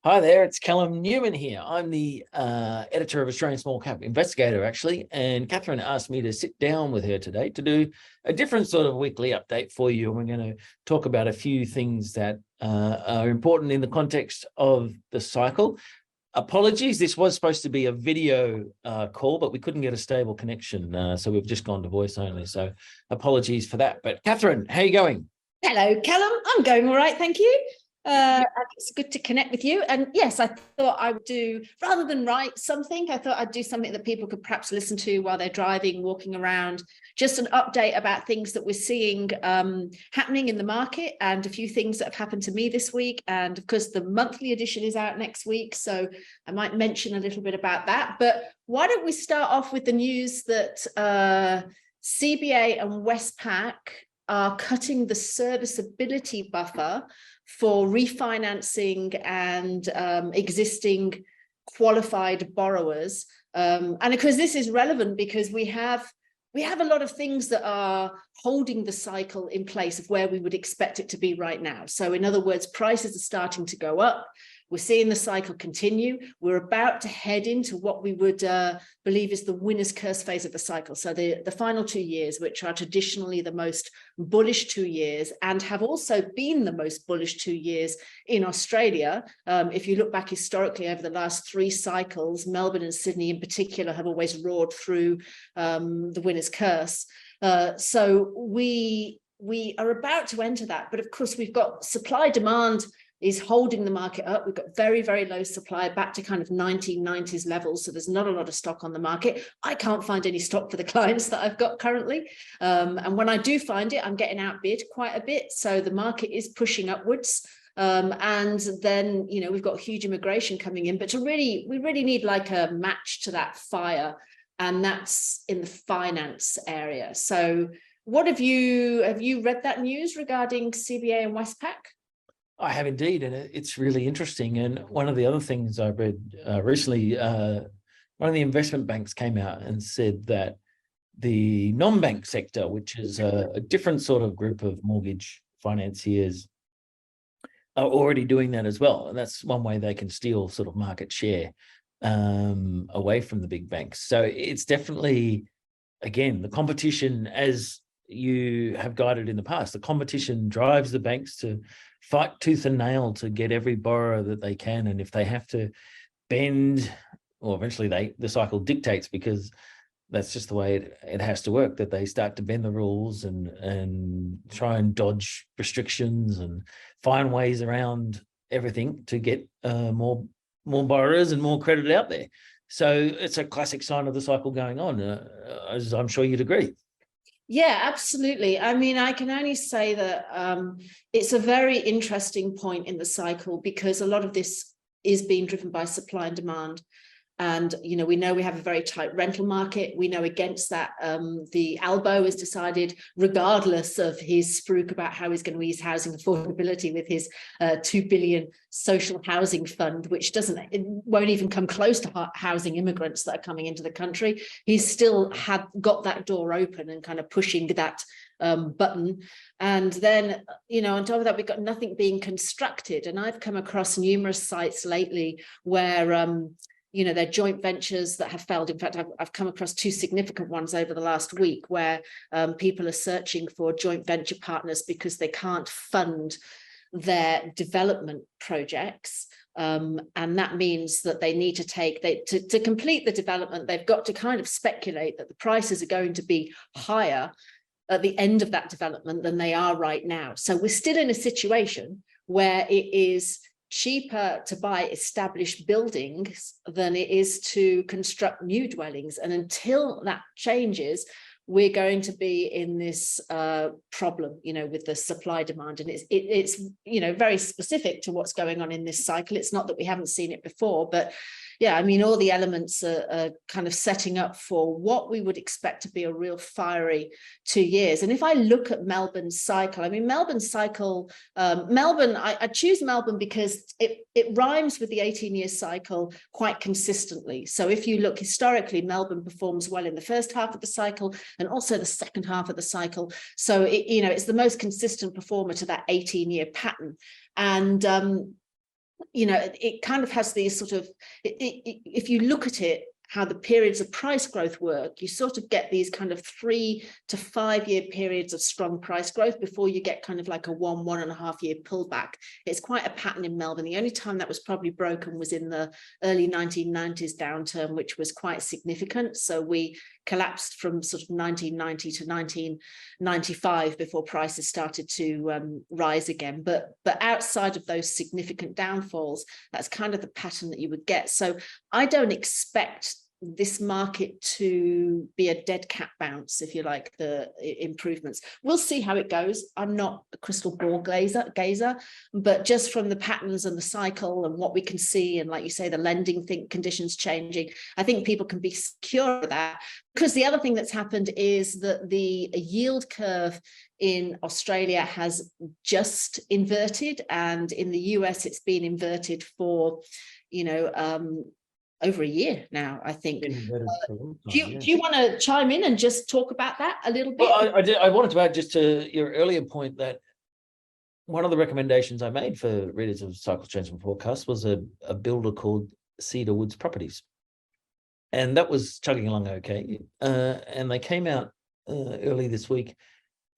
Hi there, it's Callum Newman here. I'm the editor of Australian Small Cap Investigator, actually, and Catherine asked me to sit down with her today to do a different sort of weekly update for you. And we're going to talk about a few things that are important in the context of the cycle. Apologies, this was supposed to be a video call, but we couldn't get a stable connection, so we've just gone to voice only. So apologies for that. But Catherine, how are you going? Hello, Callum. I'm going all right, thank you. It's good to connect with you. And yes, I thought I would do, rather than write something, I thought I'd do something that people could perhaps listen to while they're driving, walking around, just an update about things that we're seeing happening in the market and a few things that have happened to me this week. And of course, the monthly edition is out next week, so I might mention a little bit about that. But why don't we start off with the news that CBA and Westpac are cutting the serviceability buffer for refinancing and existing qualified borrowers. And of course, this is relevant because we have a lot of things that are holding the cycle in place of where we would expect it to be right now. So in other words, prices are starting to go up. We're seeing the cycle continue. We're about to head into what we would believe is the winner's curse phase of the cycle. So the final 2 years, which are traditionally the most bullish 2 years and have also been the most bullish 2 years in Australia. If you look back historically over the last 3 cycles, Melbourne and Sydney in particular have always roared through the winner's curse. So we are about to enter that. But of course, we've got supply demand is holding the market up. We've got very, very low supply, back to kind of 1990s levels. So there's not a lot of stock on the market. I can't find any stock for the clients that I've got currently. And when I do find it, I'm getting outbid quite a bit. So the market is pushing upwards. And then, you know, we've got huge immigration coming in, but we really need like a match to that fire. And that's in the finance area. So what have you read that news regarding CBA and Westpac? I have indeed, and it's really interesting. And one of the other things I read recently, one of the investment banks came out and said that the non-bank sector, which is a different sort of group of mortgage financiers, are already doing that as well. And that's one way they can steal sort of market share away from the big banks. So it's definitely, again, the competition, as you have guided in the past, the competition drives the banks to fight tooth and nail to get every borrower that they can. And if they have to bend, or eventually the cycle dictates, because that's just the way it has to work, that they start to bend the rules and try and dodge restrictions and find ways around everything to get more borrowers and more credit out there. So it's a classic sign of the cycle going on, as I'm sure you'd agree. Yeah, absolutely. I mean, I can only say that it's a very interesting point in the cycle because a lot of this is being driven by supply and demand. And, you know, we know we have a very tight rental market. We know against that, the Albo has decided, regardless of his spruik about how he's going to ease housing affordability with his 2 billion social housing fund, which won't even come close to housing immigrants that are coming into the country. He's still got that door open and kind of pushing that button. And then, you know, on top of that, we've got nothing being constructed. And I've come across numerous sites lately where you know, they're joint ventures that have failed. In fact, I've come across 2 significant ones over the last week where people are searching for joint venture partners because they can't fund their development projects. And that means that they need to to complete the development, they've got to kind of speculate that the prices are going to be higher at the end of that development than they are right now. So we're still in a situation where it is cheaper to buy established buildings than it is to construct new dwellings. And until that changes, we're going to be in this problem, you know, with the supply demand. And it's, you know, very specific to what's going on in this cycle. It's not that we haven't seen it before, but yeah, I mean, all the elements are kind of setting up for what we would expect to be a real fiery 2 years. And if I look at Melbourne's cycle, I mean, Melbourne's cycle, I choose Melbourne because it rhymes with the 18-year cycle quite consistently. So if you look historically, Melbourne performs well in the first half of the cycle and also the second half of the cycle. So, you know, it's the most consistent performer to that 18-year pattern. And it kind of has these sort of, if you look at it, how the periods of price growth work, you sort of get these kind of 3 to 5 year periods of strong price growth before you get kind of like a 1.5 year pullback. It's quite a pattern in Melbourne. The only time that was probably broken was in the early 1990s downturn, which was quite significant. So we collapsed from sort of 1990 to 1995 before prices started to rise again. But outside of those significant downfalls, that's kind of the pattern that you would get. So I don't expect this market to be a dead cat bounce, if you like, the improvements. We'll see how it goes. I'm not a crystal ball gazer, but just from the patterns and the cycle and what we can see, and like you say, the lending conditions changing, I think people can be secure of that. Because the other thing that's happened is that the yield curve in Australia has just inverted, and in the US it's been inverted for, over a year now, I think. Do you want to chime in and just talk about that a little bit? Well, I wanted to add just to your earlier point that one of the recommendations I made for readers of Cycle Change Forecast was a builder called Cedar Woods Properties. And that was chugging along okay. And they came out early this week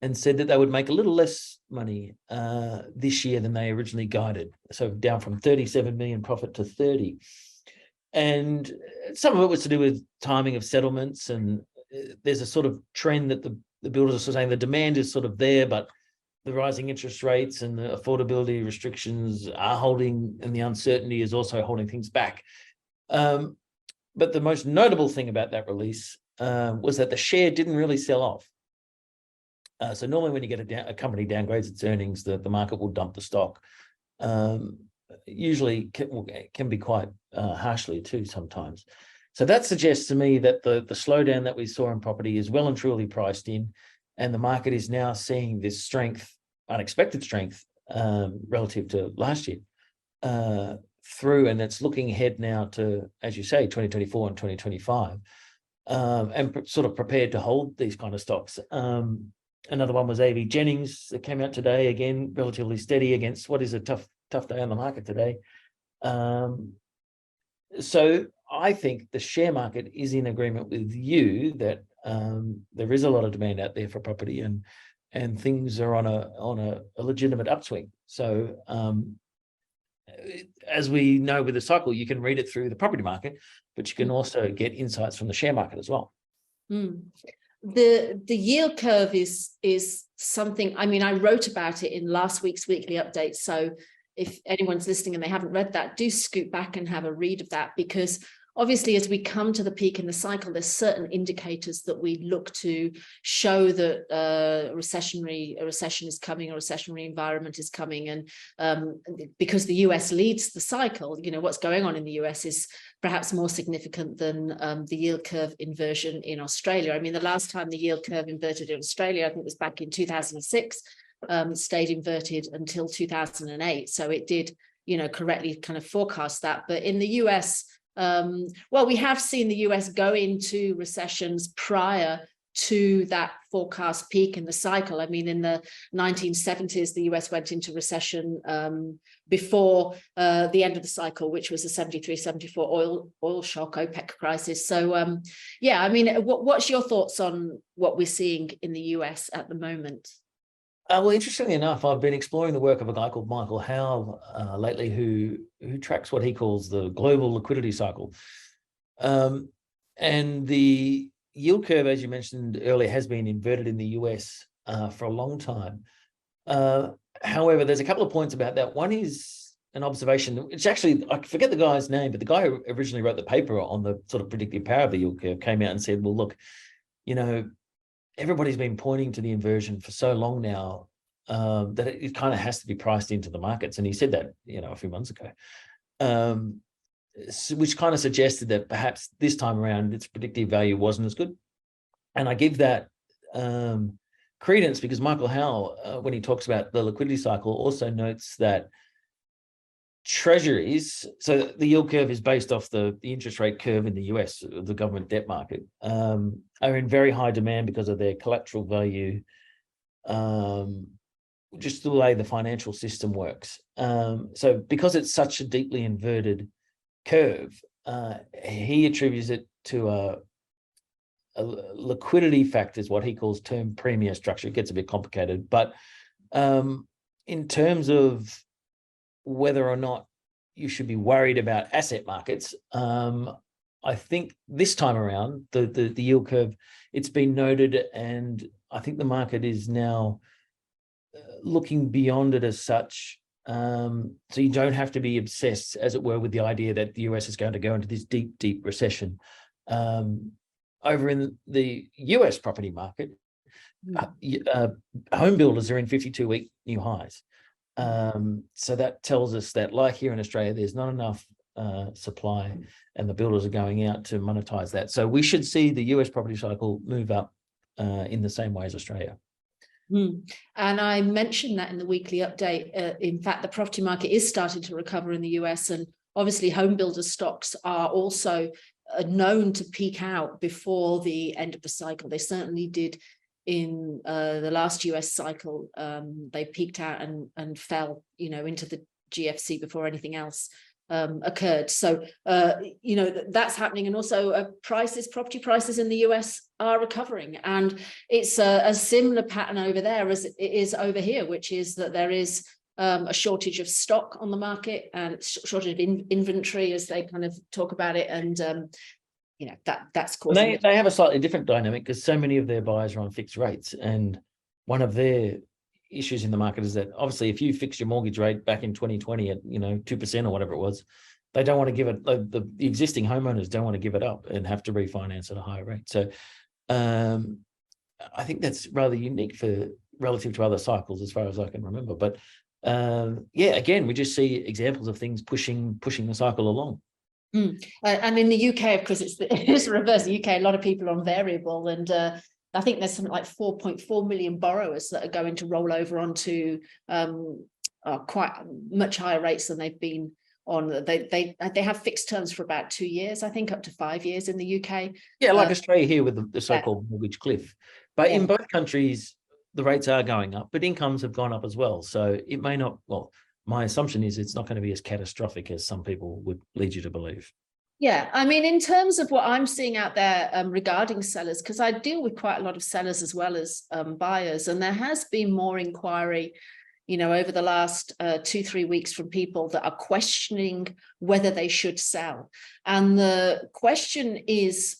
and said that they would make a little less money this year than they originally guided. So down from 37 million profit to 30. And some of it was to do with timing of settlements, and there's a sort of trend that the builders are sort of saying the demand is sort of there, but the rising interest rates and the affordability restrictions are holding, and the uncertainty is also holding things back. But the most notable thing about that release was that the share didn't really sell off. So normally when you get a company downgrades its earnings, the market will dump the stock. Usually can be quite harshly too sometimes. So that suggests to me that the slowdown that we saw in property is well and truly priced in, and the market is now seeing this strength, unexpected strength, relative to last year through, and it's looking ahead now to, as you say, 2024 and 2025, and sort of prepared to hold these kind of stocks. Another one was AV Jennings that came out today, again, relatively steady against what is a tough day on the market today. So I think the share market is in agreement with you that there is a lot of demand out there for property, and things are on a legitimate upswing. So as we know with the cycle, you can read it through the property market, but you can also get insights from the share market as well. The yield curve is something, I mean, I wrote about it in last week's weekly update. So if anyone's listening and they haven't read that, do scoot back and have a read of that, because obviously as we come to the peak in the cycle, there's certain indicators that we look to show that a recession is coming, a recessionary environment is coming. And because the US leads the cycle, what's going on in the US is perhaps more significant than the yield curve inversion in Australia. I mean, the last time the yield curve inverted in Australia, I think it was back in 2006, stayed inverted until 2008. So it did, correctly kind of forecast that. But in the US, well, we have seen the US go into recessions prior to that forecast peak in the cycle. I mean, in the 1970s, the US went into recession before the end of the cycle, which was the 73-74 oil shock, OPEC crisis. So, yeah, I mean, what's your thoughts on what we're seeing in the US at the moment? Well, interestingly enough, I've been exploring the work of a guy called Michael Howe lately, who tracks what he calls the global liquidity cycle. And the yield curve, as you mentioned earlier, has been inverted in the US for a long time. However, there's a couple of points about that. One is an observation. It's actually, I forget the guy's name, but the guy who originally wrote the paper on the sort of predictive power of the yield curve came out and said, well, look, everybody's been pointing to the inversion for so long now that it kind of has to be priced into the markets. And he said that, a few months ago, which kind of suggested that perhaps this time around its predictive value wasn't as good. And I give that credence because Michael Howe, when he talks about the liquidity cycle, also notes that treasuries, so the yield curve is based off the interest rate curve in the US, the government debt market, are in very high demand because of their collateral value, just the way the financial system works. So because it's such a deeply inverted curve, he attributes it to a liquidity factor, is what he calls term premium structure. It gets a bit complicated, but in terms of whether or not you should be worried about asset markets, I think this time around, the yield curve, it's been noted, and I think the market is now looking beyond it as such. So you don't have to be obsessed, as it were, with the idea that the US is going to go into this deep, deep recession. Over in the US property market, home builders are in 52-week new highs. So that tells us that, like here in Australia, there's not enough supply, and the builders are going out to monetize that. So we should see the US property cycle move up in the same way as Australia. And I mentioned that in the weekly update. In fact, the property market is starting to recover in the US, and obviously home builder stocks are also known to peak out before the end of the cycle. They certainly did in the last US cycle. They peaked out and fell, into the GFC before anything else occurred. So, that's happening. And also property prices in the US are recovering. And it's a similar pattern over there as it is over here, which is that there is a shortage of stock on the market and shortage of inventory, as they kind of talk about it. And, that's causing they have a slightly different dynamic, because so many of their buyers are on fixed rates. And one of their issues in the market is that, obviously, if you fixed your mortgage rate back in 2020 at 2% or whatever it was, they don't want to give it, the existing homeowners don't want to give it up and have to refinance at a higher rate. So I think that's rather unique relative to other cycles, as far as I can remember. But again, we just see examples of things pushing the cycle along. And in the UK, of course, it's the reverse. The UK, a lot of people are on variable, and I think there's something like 4.4 million borrowers that are going to roll over onto quite much higher rates than they've been on. They have fixed terms for about 2 years, I think, up to 5 years in the UK. Yeah, like Australia here with the so-called mortgage cliff. But in both countries, the rates are going up, but incomes have gone up as well. So it may not, my assumption is it's not going to be as catastrophic as some people would lead you to believe. Yeah, I mean, in terms of what I'm seeing out there regarding sellers, because I deal with quite a lot of sellers as well as buyers, and there has been more inquiry, over the last 2-3 weeks from people that are questioning whether they should sell. And the question is,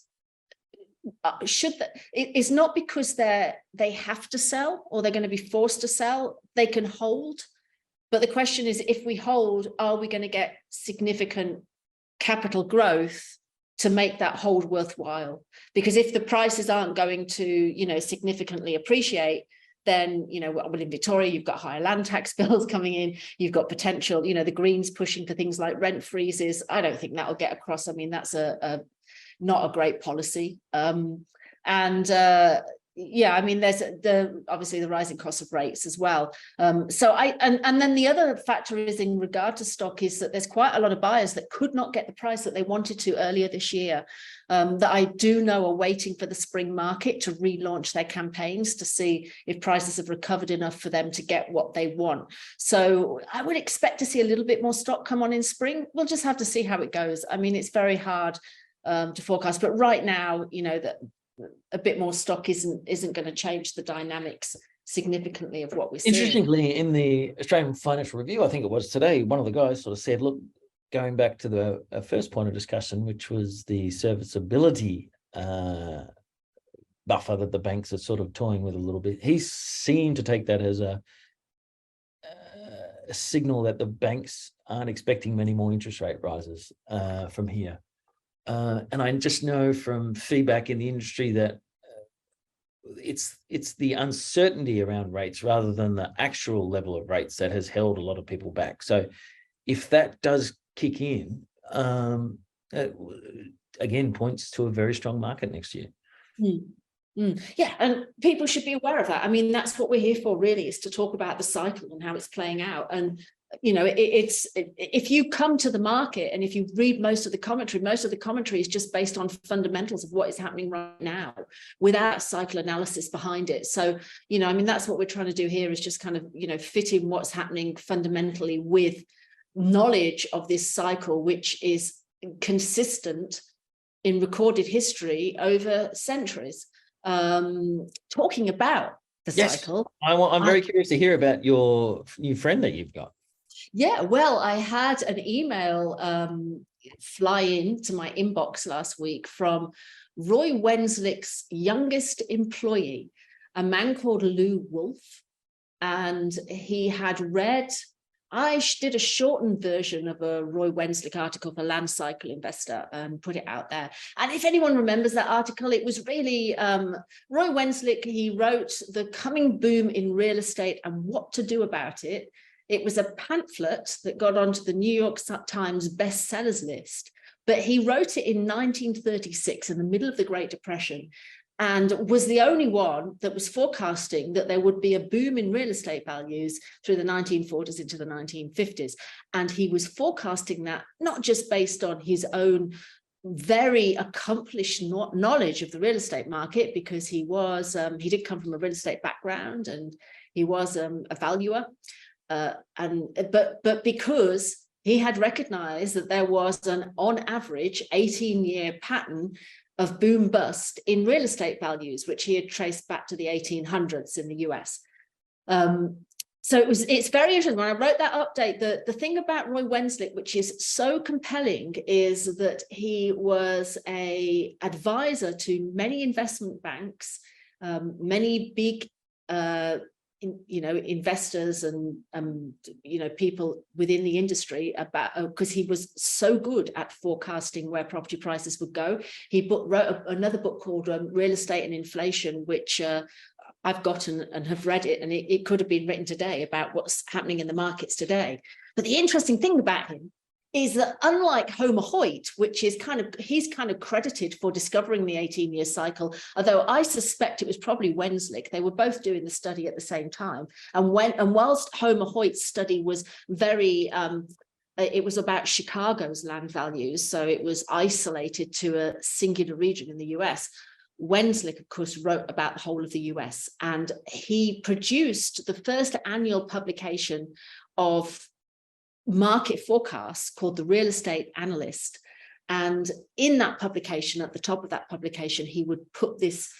it's not because they have to sell or they're going to be forced to sell. They can hold. But the question is, if we hold, are we going to get significant capital growth to make that hold worthwhile? Because if the prices aren't going to, significantly appreciate, then, in Victoria, you've got higher land tax bills coming in. You've got potential, the Greens pushing for things like rent freezes. I don't think that'll get across. I mean, that's not a great policy. I mean, there's obviously the rising cost of rates as well. And then the other factor is, in regard to stock, is that there's quite a lot of buyers that could not get the price that they wanted to earlier this year, that I do know are waiting for the spring market to relaunch their campaigns to see if prices have recovered enough for them to get what they want. So I would expect to see a little bit more stock come on in spring. We'll just have to see how it goes. I mean, it's very hard to forecast, but right now, that a bit more stock isn't going to change the dynamics significantly of what we're seeing. Interestingly, in the Australian Financial Review, I think it was today, one of the guys sort of said, look, going back to the first point of discussion, which was the serviceability buffer that the banks are sort of toying with a little bit, he seemed to take that as a signal that the banks aren't expecting many more interest rate rises from here. And I just know from feedback in the industry that it's the uncertainty around rates rather than the actual level of rates that has held a lot of people back. So if that does kick in, again, points to a very strong market next year. Yeah, and people should be aware of that. I mean, that's what we're here for, really, is to talk about the cycle and how it's playing out. And if you come to the market and if you read most of the commentary is just based on fundamentals of what is happening right now without cycle analysis behind it. So, I mean, that's what we're trying to do here, is just kind of, fit in what's happening fundamentally with knowledge of this cycle, which is consistent in recorded history over centuries. Talking about the cycle. I'm very curious to hear about your new friend that you've got. Yeah, well, I had an email fly into my inbox last week from Roy Wenzlick's youngest employee, a man called Lou Wolfe. And he had read, I did a shortened version of a Roy Wenzlick article for Land Cycle Investor and put it out there. And if anyone remembers that article, it was really Roy Wenzlick. He wrote The Coming Boom in Real Estate and What to Do About It. It was a pamphlet that got onto the New York Times bestsellers list, but he wrote it in 1936 in the middle of the Great Depression, and was the only one that was forecasting that there would be a boom in real estate values through the 1940s into the 1950s. And he was forecasting that not just based on his own very accomplished knowledge of the real estate market, because he did come from a real estate background and he was a valuer. But because he had recognized that there was an on average 18-year pattern of boom bust in real estate values, which he had traced back to the 1800s in the US. So it's very interesting. When I wrote that update, the thing about Roy Wenzlick, which is so compelling, is that he was an advisor to many investment banks, many big investors and people within the industry, about because he was so good at forecasting where property prices would go. He wrote another book called Real Estate and Inflation, which I've gotten and have read it, and it could have been written today about what's happening in the markets today. But the interesting thing about him is that, unlike Homer Hoyt, which is he's kind of credited for discovering the 18-year cycle, although I suspect it was probably Wenzlick. They were both doing the study at the same time. And whilst Homer Hoyt's study was very, it was about Chicago's land values, so it was isolated to a singular region in the US. Wenzlick, of course, wrote about the whole of the US, and he produced the first annual publication of market forecasts called The Real Estate Analyst. And in that publication, at the top of that publication, he would put this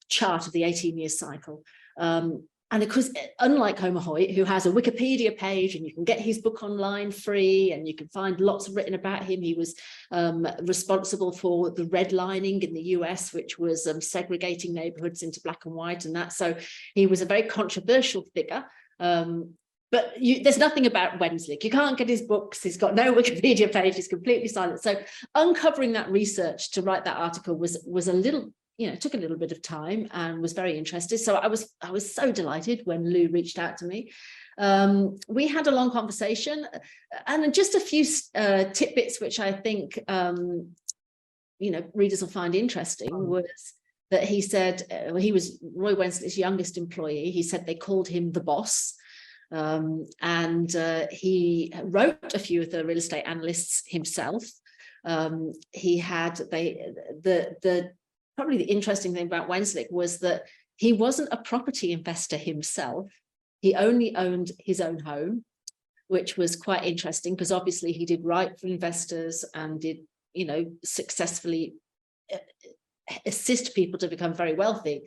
chart of the 18-year cycle. And of course, unlike Homer Hoyt, who has a Wikipedia page and you can get his book online free and you can find lots written about him, he was responsible for the redlining in the US, which was segregating neighborhoods into black and white and that. So he was a very controversial figure. But there's nothing about Wenzlick. You can't get his books. He's got no Wikipedia page. He's completely silent. So uncovering that research to write that article was a little, took a little bit of time and was very interested. So I was so delighted when Lou reached out to me. We had a long conversation, and just a few tidbits which I think readers will find interesting was that he said he was Roy Wenzlick's youngest employee. He said they called him the boss. And he wrote a few of the real estate analysts himself. He had probably the interesting thing about Wenzlick was that he wasn't a property investor himself. He only owned his own home, which was quite interesting because obviously he did write for investors and did, successfully assist people to become very wealthy.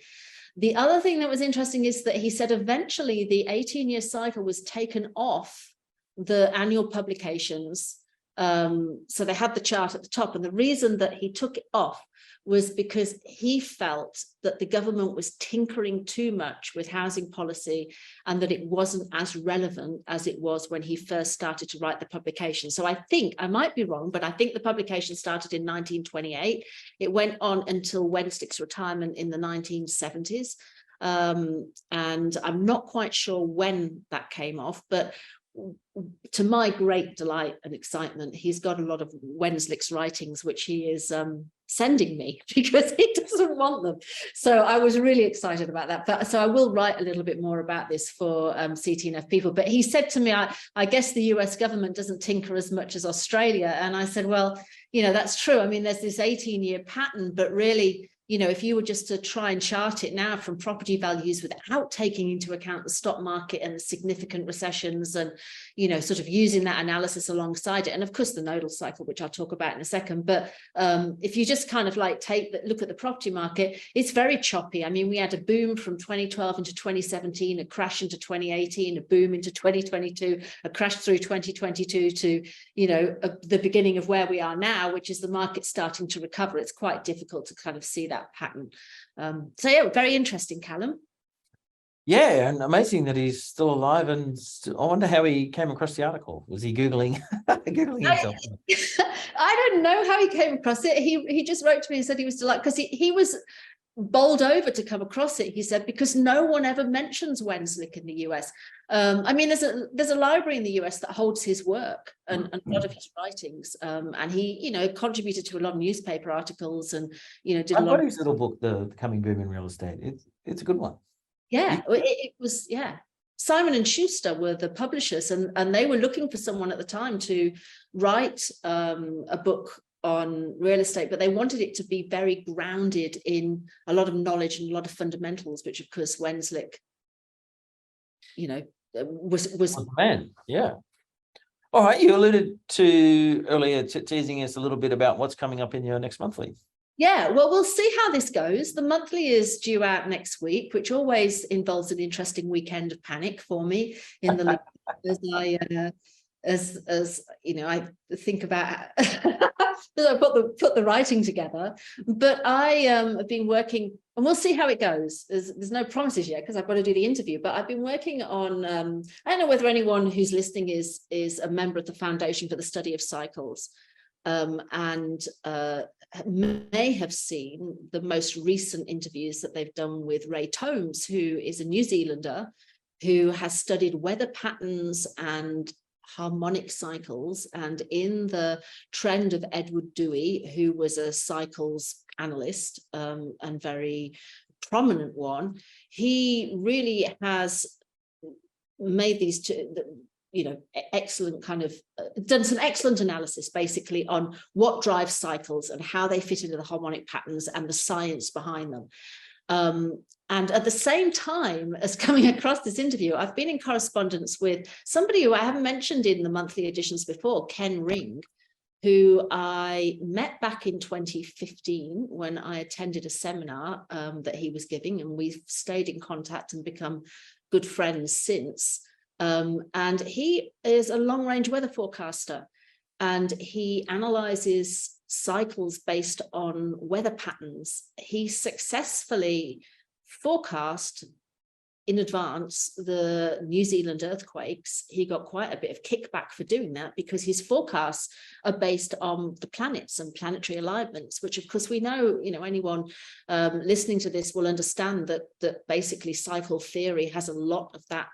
The other thing that was interesting is that he said eventually the 18-year cycle was taken off the annual publications. So they had the chart at the top. And the reason that he took it off was because he felt that the government was tinkering too much with housing policy and that it wasn't as relevant as it was when he first started to write the publication. So I think, I might be wrong, but I think the publication started in 1928. It went on until Wenzlick's retirement in the 1970s. And I'm not quite sure when that came off, but to my great delight and excitement, he's got a lot of Wenzlick's writings, which he is sending me because he doesn't want them. So I was really excited about that. But so I will write a little bit more about this for CTNF people. But he said to me, I guess the US government doesn't tinker as much as Australia. And I said, well, that's true. I mean, there's this 18-year pattern, but really, if you were just to try and chart it now from property values without taking into account the stock market and the significant recessions and, sort of using that analysis alongside it. And of course, the nodal cycle, which I'll talk about in a second. But if you just kind of like look at the property market, it's very choppy. I mean, we had a boom from 2012 into 2017, a crash into 2018, a boom into 2022, a crash through 2022 to, the beginning of where we are now, which is the market starting to recover. It's quite difficult to kind of see that pattern. So yeah, very interesting, Callum. Yeah, and amazing that he's still alive. And I wonder how he came across the article. Was he Googling himself? I don't know how he came across it. He just wrote to me and said he was delighted because he was bowled over to come across it, he said, because no one ever mentions Wenzlick in the US. I mean, there's a library in the US that holds his work and a lot of his writings. And he, contributed to a lot of newspaper articles and, did a lot. I've got his little book, The Coming Boom in Real Estate. It's a good one. Yeah, it was, yeah. Simon and Schuster were the publishers, and they were looking for someone at the time to write a book on real estate, but they wanted it to be very grounded in a lot of knowledge and a lot of fundamentals, which of course Wenzlick, was the man. Yeah. All right. You alluded to earlier teasing us a little bit about what's coming up in your next monthly. Yeah, well, we'll see how this goes. The monthly is due out next week, which always involves an interesting weekend of panic for me in the as I think about as I put the writing together. But I have been working, and we'll see how it goes. There's no promises yet because I've got to do the interview. But I've been working on. I don't know whether anyone who's listening is a member of the Foundation for the Study of Cycles. And may have seen the most recent interviews that they've done with Ray Tomes, who is a New Zealander who has studied weather patterns and harmonic cycles. And in the trend of Edward Dewey, who was a cycles analyst and very prominent one, he really has made these two, excellent kind of done some excellent analysis basically on what drives cycles and how they fit into the harmonic patterns and the science behind them. And at the same time as coming across this interview, I've been in correspondence with somebody who I haven't mentioned in the monthly editions before, Ken Ring, who I met back in 2015 when I attended a seminar that he was giving, and we've stayed in contact and become good friends since. And he is a long-range weather forecaster, and he analyzes cycles based on weather patterns. He successfully forecast in advance the New Zealand earthquakes. He got quite a bit of kickback for doing that because his forecasts are based on the planets and planetary alignments, which of course we know, anyone listening to this will understand that basically cycle theory has a lot of that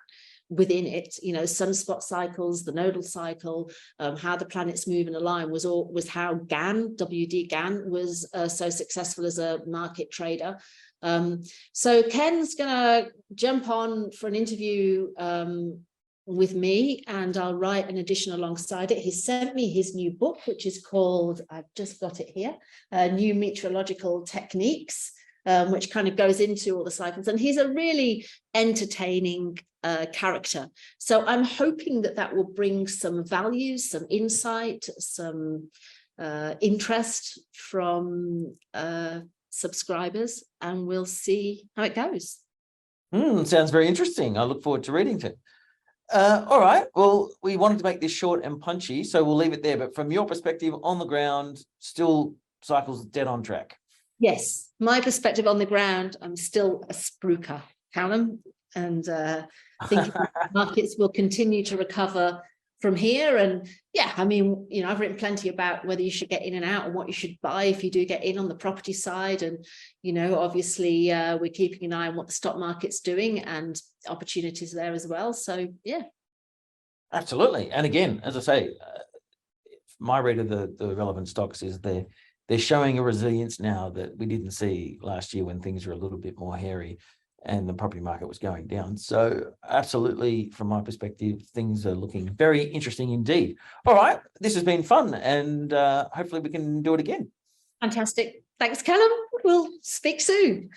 within it. Sunspot cycles, the nodal cycle, how the planets move and align was how W.D. Gann was so successful as a market trader. So Ken's gonna jump on for an interview with me, and I'll write an edition alongside it. He sent me his new book, which is called, I've just got it here, New Meteorological Techniques, which kind of goes into all the cycles. And he's a really entertaining character. So I'm hoping that will bring some values, some insight, some interest from subscribers, and we'll see how it goes. Sounds very interesting. I look forward to reading it. All right. Well, we wanted to make this short and punchy, so we'll leave it there. But from your perspective on the ground, still cycles dead on track. Yes, my perspective on the ground, I'm still a spruiker, Callum, and think markets will continue to recover from here. And yeah, I mean, I've written plenty about whether you should get in and out and what you should buy if you do get in on the property side. And, obviously we're keeping an eye on what the stock market's doing and opportunities there as well. So yeah. Absolutely. And again, as I say, my read of the relevant stocks is they're showing a resilience now that we didn't see last year when things were a little bit more hairy and the property market was going down. So absolutely, from my perspective, things are looking very interesting indeed. All right, this has been fun, and hopefully we can do it again. Fantastic. Thanks, Callum. We'll speak soon.